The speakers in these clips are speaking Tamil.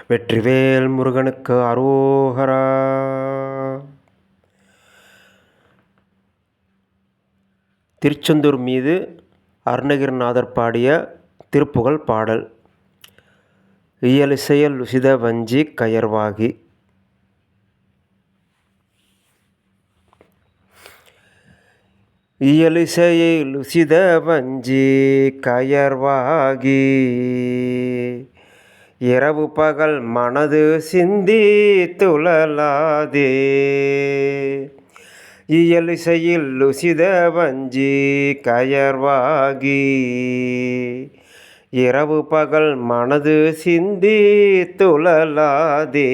வெற்றிவேல் முருகனுக்கு அரோகரா. திருச்செந்தூர் மீது அருணகிரிநாதர் பாடிய திருப்புகழ் பாடல். இயலிசையல் லுசித வஞ்சி கயர்வாகி. இயலிசையை லுசித வஞ்சி கயர்வாகி, இரவு பகல் மனது சிந்தி துழலாதே. இயலிசையில் லுசித வஞ்சி கயர்வாகி, இரவு பகல் மனது சிந்தி துழலாதே.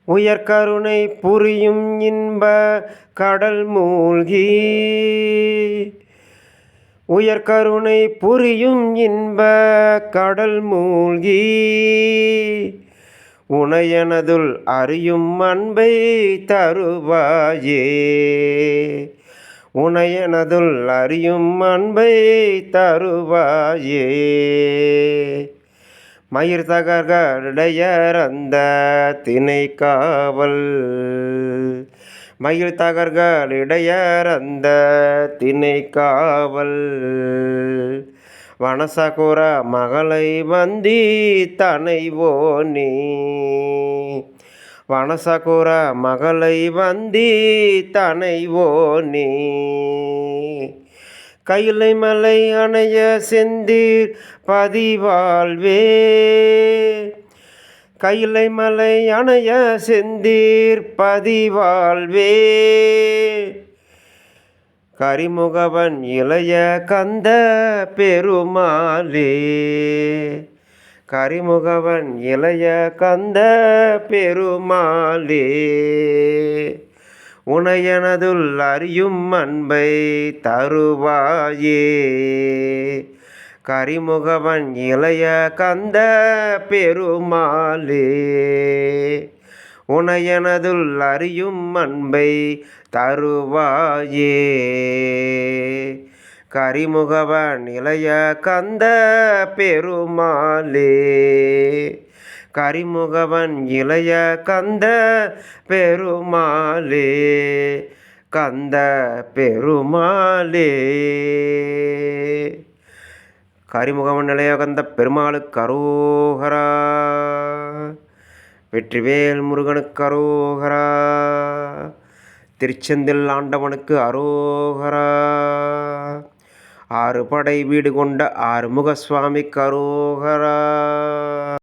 உயர்கருணை புரியும் இன்ப கடல் மூழ்கி, உயர்கருணை புரியும் இன்ப கடல் மூழ்கி, உனையனதுள் அறியும் அன்பை தருவாயே. உனையனதுள் அறியும் அன்பை தருவாயே. மயிர் தகர்களிடையறந்த திணை காவல், மயில் தகர்களிடையறந்த திணை காவல், வனசகுர மகளை வந்தி தனைவோனே. வனசகுர மகளை வந்தி தனைவோனே. கைலை மலை அணைய செந்தீர் பதிவாழ்வே. கைலை மலை அணைய செந்தீர் பதிவாழ்வே. கரிமுகவன் இளைய கந்த பெருமாளே. கரிமுகவன் இளைய கந்த பெருமாளே. உனையனதுள் அறியும் அன்பை தருவாயே. கரிமுகவன் இளைய கந்த பெருமாளே. உனையனதுள் அறியும் அன்பை தருவாயே. கரிமுகவன் இளைய கந்த பெருமாளே. கரிமுகவன் இளைய கந்த பெருமாளே. கந்த பெருமாளே. கரிமுகவன் இளைய கந்த பெருமாளுக்கு அரோகரா. வெற்றிவேல் முருகனுக்கு அரோகரா. திருச்செந்தில் ஆண்டவனுக்கு அரோகரா. ஆறு படை வீடு கொண்ட ஆறுமுக சுவாமிக்கு அரோகரா.